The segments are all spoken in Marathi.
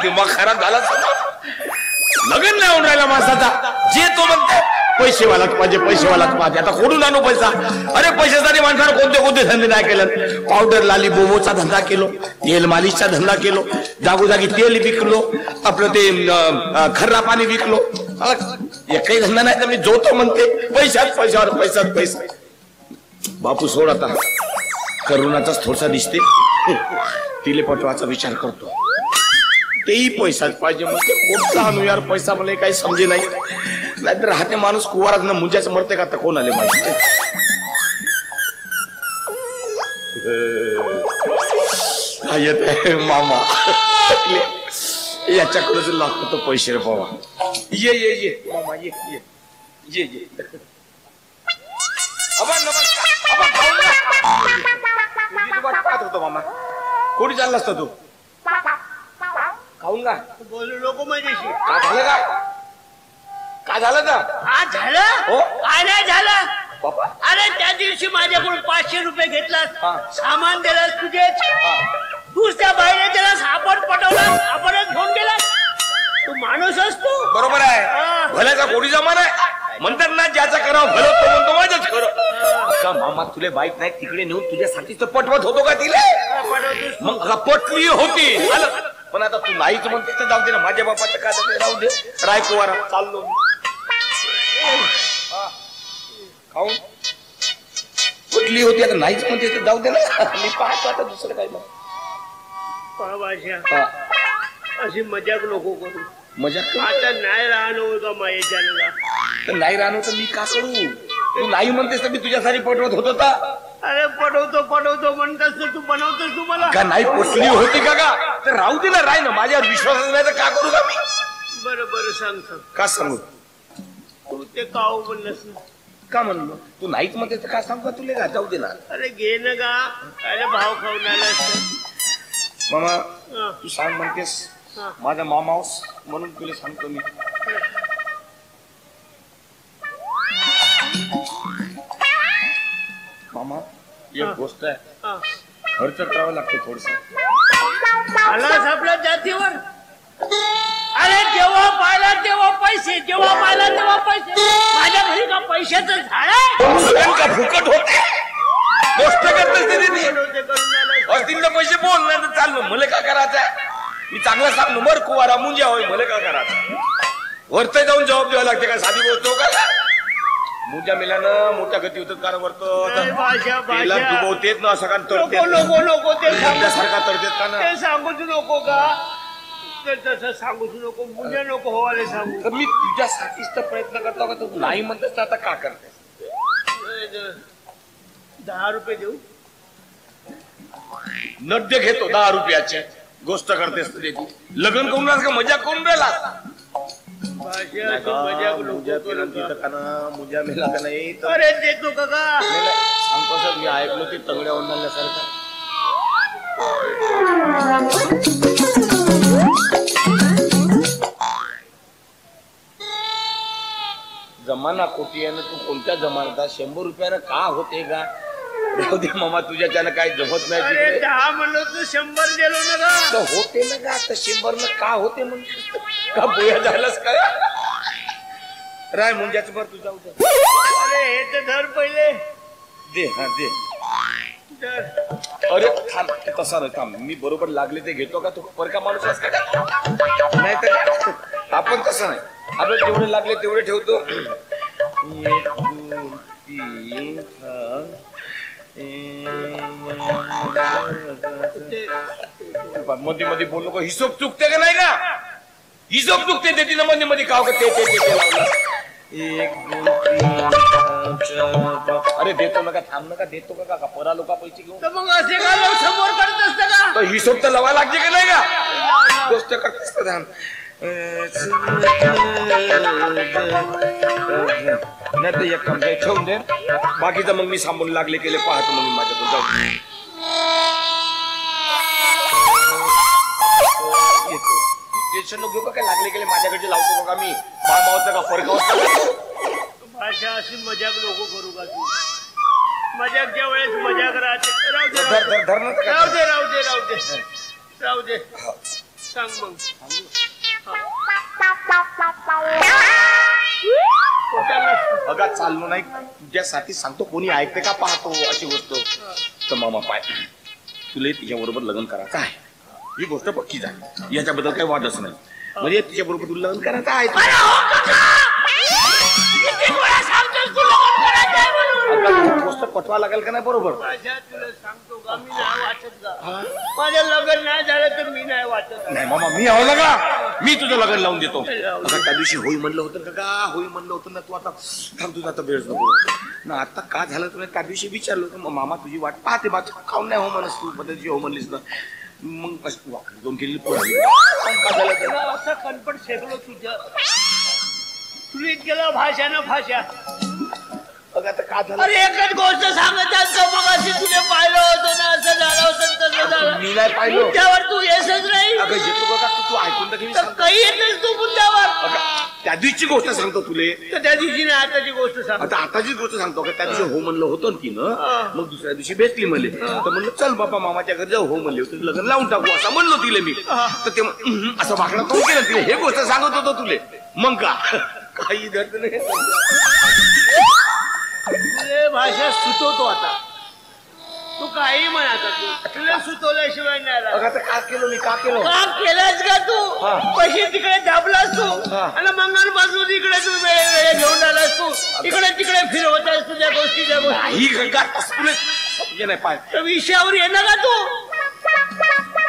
दिमाग खराब झाला लगन नाही होऊन राहिला माणसाचा जे तो म्हणते पैसेवालाच पाहिजे पैसेवालाच पाहिजे आता कोणून आणू पैसा अरे पैशासाठी माणसानं कोणते कोणते धंदे नाही केलं पावडर लाली बोबोचा धंदा केलो तेल मालिशचा धंदा केलो जागोजागी तेल विकलो आपलं ते खर्रा पाणी विकलो एकही धंदा नाही तर मी जो तो म्हणते पैशाच पैशावर पैसाच पैसा बापू सोड आता करुणाचाच थोडासा दिसते तिले पटवाचा विचार करतो तेही पैसाच पाहिजे म्हणजे कोणता आणू यार पैसा मला काही समजे नाही नाहीतर राहते माणूस कुवारात ना मुंजाच मरते का आता कोण आले माहिती येत आहे मामा याच्याकडेच लागतो तो पैसे रे बाबा ये ये ये मामा ये ये ये ये नमस्कार होतो मामा कोणी चालला असता तू खाऊन का बोलू नको माझ्याशी काय झालं काय झालं का हा झालं हो काय नाही झालं बाबा अरे त्या दिवशी माझ्याकडून 500 रुपये घेतलास सामान दिलास तुझे तूच त्या बाईने त्याला आपण पटवलं आपणच घेऊन गेला तू माणूस असतो बरोबर आहे भल्याचा कोणी जमाना आहे म्हणतात ना ज्याचा करावं भलं तो म्हणतो माझंच खरं का मामा तुले बाईक नाही तिकडे नेऊन तुझ्यासाठी तर पटवत होतो का तिला मग पटली होती पण आता तू नाहीच म्हणते तर जाऊ दे ना माझ्या बापाचं काय राहू दे रायकुवारा चाललो खाऊन पटली होती आता नाहीच म्हणते तर जाऊ दे ना मी पाहतो आता दुसरं काय मग अशी मजाक नको करू मजाक आता नाही राहणं होतं मायेच्या तर नाही राहणं तर मी का करू तू नाही म्हणतेस तर मी तुझ्यासाठी पटवत होतो का अरे पटवतो म्हणतास तर तू बनवतोस तू मला का नाही पटली होती का तर राहू दे ना राय ना माझ्यावर विश्वास नाही तर का करू का मी बरं सांग का सांगू तू ते काऊ म्हणलंस का म्हणलो तू नाहीच म्हणते तर का सांगू का तुला का जाऊ दे ना अरे घे ना का अरे भाव खाऊन आला मामा तू सांग म्हणतेस माझा मामाऊस म्हणून तुला सांगतो मी मामा एक गोष्ट आहे खर्च करावं लागतं थोडस आलास आपल्या जातीवर अरे जेव्हा पाहिला तेव्हा पैसे जेव्हा पाहिला तेव्हा पैसे माझ्या घरी का पैशाचं झाड आहे का फुकट होते गोष्ट करत पैसे बोल नाही तर चाललो मला का करायचं मी चांगला सांगलो मर कुवारा मुंजा होय मला का करायचं वरत जाऊन जबाब द्यावा लागते का साधी गोष्ट हो का मुंजा मिल्यानं मोठ्या गती होत कारण वरत डुबवतेत ना असं का नको ते सारखा तरतेत का ना सांगूच नको का तसं सांगूच नको मुंजा नको होवाले सांगू तर मी तुझ्यासाठीच तर प्रयत्न करतो का तू नाही म्हणतेस आता का करतेस 10 रुपये देऊ नद्य घेतो 10 रुपयाचे गोष्ट करतेस लग्न करून का मजा करून राहिला मुजा मेला का नाही अरे देतो का सांगतो सर मी ऐकलो ते तंगड्या ओढण्यासारखं जमाना कोटी आहे ना तू कोणत्या जमान्यात 100 रुपयानं का होते का दे मामा तुझ्याच्यानं काही जमत नाही 10 म्हणलो तू 100 दिलो ना का होते ना का आता 100 न का होते म्हणतो का बोया झालास का राय मुंजाच भर तू जाऊ दे अरे हे तर धर पहिले दे हा दे अरे थांब तसा नाही थांब मी बरोबर लागले ते घेतो का तू परका माणूस आहेस का नाही तर आपण तसं नाही आपण जेवढे लागले तेवढे ठेवतो 1 2 3 मध्ये मध्ये बोल नको हिशोब चुकते का नाही का हिशोब चुकते ते तिला मध्ये मध्ये काव का ते लावलं 1 2 3 4 अरे देतो नका थांब नका देतो का का पोरा लोका पैसे घेऊन तर मग असे का समोर करत असतं का तो हिशोब तर लावा लागते का नाही का गोष्ट करत असतं थांब नाही तर एक काम ठेवून दे बाकीचं मग मी सांभाळून लागले केले पाहतो मग मी माझ्याकडून जाऊ टेन्शन नको घेऊ का काय लागले गेले माझ्याकडे लावतो का मी मामावचं का फरक भाषा अशी मजाक नको करू का तू मजाकच्या वेळेस मजाक राहते राहू दे सांग मग. अगा चाललो नाही तुझ्यासाठी सांगतो, कोणी ऐकते का पाहतो अशी गोष्ट. तर मामा पाय तुला तिच्याबरोबर लग्न करायचं आहे, ही गोष्ट पक्की झाली, याच्याबद्दल काही वादच नाही. म्हणजे तिच्याबरोबर तुला लग्न करायचं आहे. गोष्ट पटवा लागेल का नाही बरोबर. तुला सांगतो का मी नाही वाचत का, माझं लग्न नाही झालं तर मी नाही वाचत. नाही मामा मी आहो का, मी तुझं लग्न लावून देतो. त्या दिवशी होई म्हणलं होतं का, होई म्हणलं होतं ना, तू आता थांब, तुझा आता वेळ नको ना. आता का झालं तुला त्या दिवशी विचारलं होतं, मामा तुझी वाट पाहते, बा खाऊन नाही हो म्हणस तू, पद्धती हो म्हणलीस ना, मग कसं वाकडी दोन केली पोळी का झालं. असं कणपट शेकलो तुझ्या, तुला गेला भाषानं भाषा. आता का झालं. अरे एकच गोष्ट सांगत मग अशी तुझे पाहिलं होतं ना, असं झालं होतं तसं झालं. मी नाही पाहिलं. मुद्द्यावर तू येसच नाही. अगं येतो बघा तू ऐकून तर घे. काही येतच तू मुद्द्यावर. त्या दिवशी गोष्ट सांगतो तुले, तर त्या दिवशी नाही आताची गोष्ट सांग. आता आताचीच गोष्ट सांगतो का. त्या दिवशी हो म्हणलं होतं तिनं, मग दुसऱ्या दिवशी भेटली म्हणले, तर म्हणलं चल बाबा मामाच्या घरी जाऊ, हो म्हणले होते लग्न लावून टाकू असं म्हणलो तिले मी. तर ते असं वाकडं कोण केलं तिले, हे गोष्ट सांगत होतो तुले. मग का काही दर्द नाही. तुले भाषा सुचवतो आता, तू काही म्हणा तुला सुचवल्याशिवाय नाही राहत. आता का केलं मी, का केलं. का केलंस का तू, पैसे तिकडे दाबलास तू, आणि मंगळपासून इकडे तू वेळे घेऊन आलास तू, इकडे तिकडे फिरवतास तुझ्या गोष्टीच्या गोष्टी. नाही पाय त्या विषयावर येणार का तू.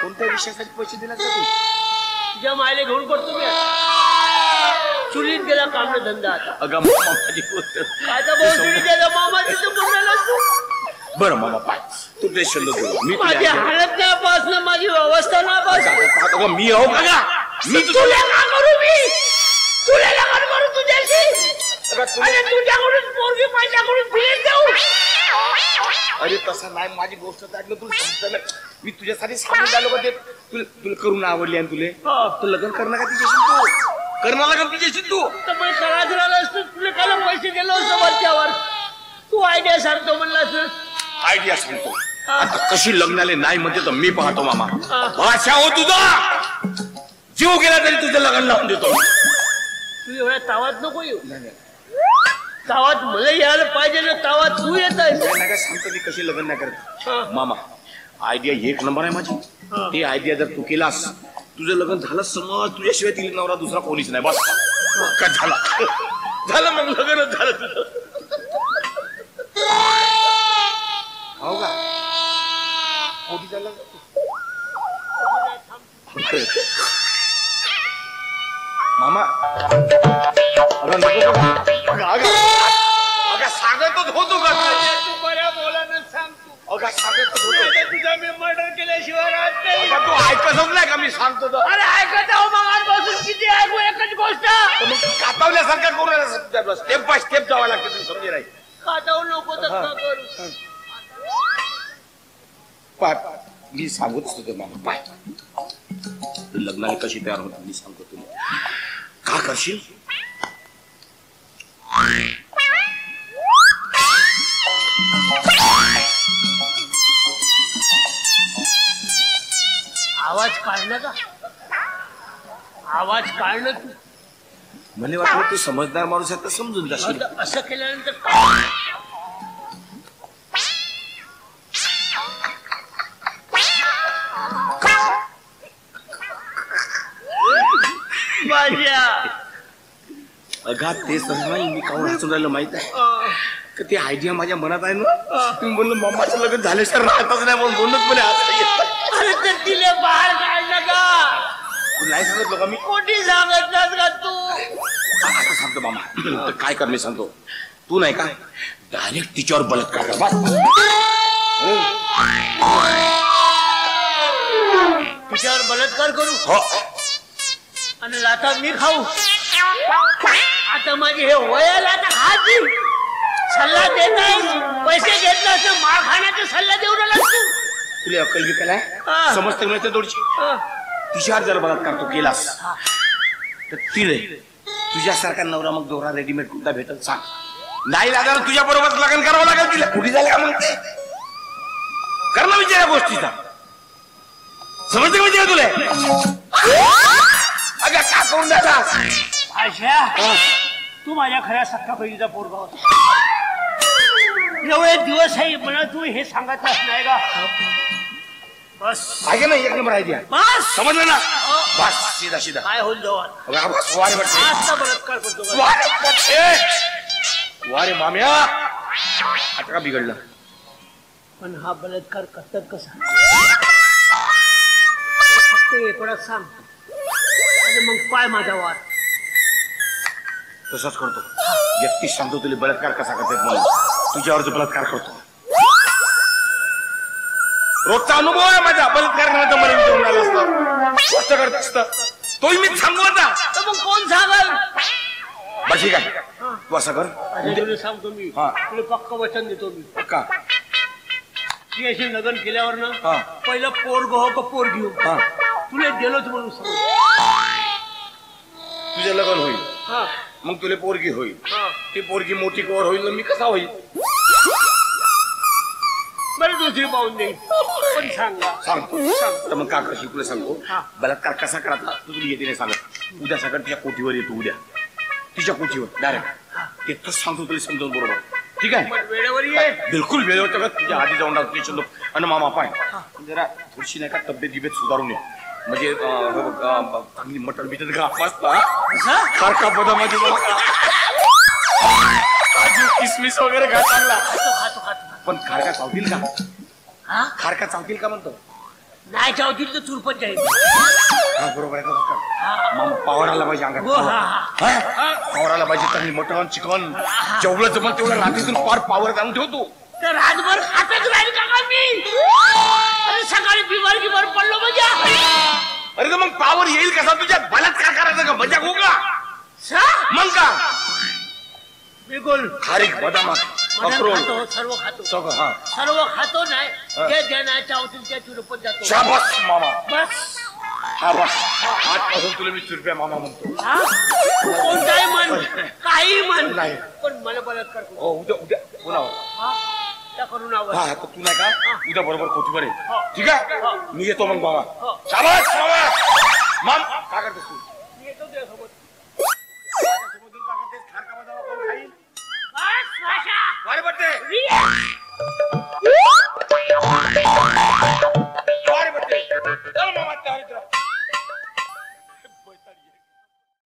कोणत्या विषयासाठी पैसे दिला तू. तुझ्या मायले घेऊन पडतो मी, चुलीत गेला काम धंदा. आता अगं माझी गोष्ट आता बोलतो गेला मामा तिथं बोललास तू. बरं मामा पाय तू टेन्शन नको, मी माझी हालत नाही पास, माझी अवस्था नाही पास. मी आहो का, मी तुला का करू, मी तुला लग्न करू तुझ्याशी, आणि तुझ्याकडून पोरगी माझ्याकडून फिरत जाऊ. अरे तसं नाही, माझी गोष्ट ऐकलं तुला सांगतो ना, मी तुझ्यासाठी सांगून आलो का ते तुला करून आवडली आणि तुले तू लग्न करणार का तिच्याशी, तू करणार का तिच्याशी तू. तर मग करायचं राहिलं असतं, तुला काला पैसे दिले असतं वरच्यावर. तू आयडिया सांगतो म्हणलास. आयडिया सांगतो आता कशी लग्नाले नाही म्हणजे तर मी पाहतो मामा. भाषा हो तुझा जीव गेला तरी तुझं लग्न लावून देतो. तू एवढ्या तावात नको येऊ. तावात मला यायला पाहिजे ना, तावात तू येत आहे. सांगतो मी कशी लग्न नाही करत मामा. आयडिया एक नंबर आहे माझी. ती आयडिया जर तू केलास, तुझं लग्न झालं समज, तुझ्याशिवाय तिला नवरा दुसरा कोणीच नाही, बस का झाला झालं मग लग्न झालं तुझं. हो का कोणी झालं मामा. अगं सांगतच होतो का तू बऱ्या बोलानं सांग. तू अगं सांगतच होतो तुझा मी मर्डर केल्याशिवाय राहत नाही. तू ऐकतच नाही का मी सांगतो तर. अरे ऐकत आहो मग बसून किती ऐकू एकच गोष्ट. कातावल्यासारखा करून स्टेप बाय स्टेप जावं लागतं, तू समजे नाही. कातावू नको तर करू. पाय मी सांगतच होतो मामा. पाय लग्नाला कशी तयार होती मी सांगतो तुला. का करशील, आवाज काढणं का, आवाज काढणं. तू मला वाटलं तू समजदार माणूस आहे तर समजून जाशील. असं केल्यानंतर माझ्या अघात ते समज नाही मी काऊन हसून राहिलं माहित आहे का. ती आयडिया माझ्या मनात आहे ना, तुम्ही म्हणलं मामाचं लग्न झाल्याशिवाय राहतच नाही म्हणूनच मला आता येत. अरे तर तिला बाहेर काढणं का. तू नाही सांगत बघा मी कोणी सांगत नास का तू. आता सांगतो मामा. तर काय कर मी सांगतो, तू नाही का डायरेक्ट तिच्यावर बलात्कार कर. बस तिच्यावर बलात्कार करू हो. आणि लाथा मी खाऊ. आता माझी हे वयाला आता खाती सल्ला देत नाही. पैसे घेत नसतं मार खाण्याचा सल्ला देऊ नका तू. तुला अक्कल बिकल आहे, समजते मिळते थोडीशी. तिच्यावर जर बलात्कार तू केलास तर तिले तुझ्यासारखा नवरा मग दोरा रेडीमेड कुठला भेटल सांग. नाही लागलं तुझ्या बरोबर लग्न करावं लागेल. तिला कुठे झालं का म्हणते करणं विचार या गोष्टीचा. समजते म्हणजे तुला अगं का करून द्यायला भाषा तू माझ्या खऱ्या सख्या बहिणीचा पोरगा होता. एवढे दिवस आहे मला तू हे सांगतच नाही का? बस आहे ना एक नंबर आयडिया. बस समजलं ना? बस सीधा सीधा. काय होईल जवान वारे बट्टे आजचा बलात्कार करतो का? वारे बट्टे वारे माम्या आता का बिघडलं? पण हा बलात्कार करतात कसा? फक्त एवढंच सांग आणि मग पाय माझा वार. तसंच करतो. व्यक्ती सांगतो तुला बलात्कार कसा करतात म्हणून तुझ्यावर जो बलात्कार करतो. रोजचा अनुभव आहे माझा. बलात्कार करण्याचा मला विचारून आलं असतं गोष्ट करत असतं तोही मी सांगू आता. तर मग कोण सांगाल? बस ठीक आहे तू असं कर. तुला सांगतो मी हा. तुला पक्क वचन देतो मी का की अशी लग्न केल्यावर ना हा. पहिलं पोरग हो का पोरगी हो हा तुला गेलोच म्हणून सांग. तुझं लग्न होईल हा मग तुला पोरगी होईल. हा ती पोरगी मोठी कवर होईल ना मी कसा होईल? बरं दुसरी पाहून देईल पण सांगा. सांगतो तर मग का करशील तुला सांगतो. हा. बलात्कार कसा करायचा तू तुला येते नाही सांगत. उद्या सकाळ तिच्या कोठीवर येतो. उद्या तिच्या कोठीवर डायरेक्ट तिथंच सांगतो तुला समजावून बरोबर. ठीक आहे पण वेळेवर ये. बिलकुल वेळेवर तर तुझ्या आधी जाऊन टाकतो लोक आणि मामा पाय जरा थोडीशी नाही का तब्येत गिबेत सुधारून ये. म्हणजे चांगली मटण बिटन का मस्त सारखा बदामाची काजू किसमिस वगैरे खा चांगला. खातो खातो पण खारका चावतील का? हा खारका चावतील का म्हणतो. नाही चावतील तर तुरपत जाईल. हा बरोबर आहे का? मामा पावर आला पाहिजे अंगात. हो, हा, पावर आला पाहिजे. चांगली मटण चिकन जेवढं जमल तेवढं रात्रीतून पार पावर आणून ठेवतो. तर रातभर खातच राहील का मी? अरे सकाळी बिमार पडलो म्हणजे. अरे तर मग पावर येईल कसा तुझ्या? बलात्कार करायचं का? मजा हो का? मग का बिलकुल खारीक बदाम अक्रोड खातो सर्व खातो सगळं. हा सर्व खातो नाही जे ज्यांना चावतील त्या तुरपत जातो. शाबास मामा. बस हा बस आजपासून तुला मी रुपया मामा म्हणतो. हा? कोणताही म्हण काही म्हण नाही. पण मला बलात्कार करू. हो उद्या उद्या पुन्हा. हा? त्या करून आवर. हा तर तू नाही का उद्या बरोबर कोठीवर ये. हो. ठीक आहे हो. मी येतो मग बाबा. हो. शाबास मामा. माम काय करतोस तू?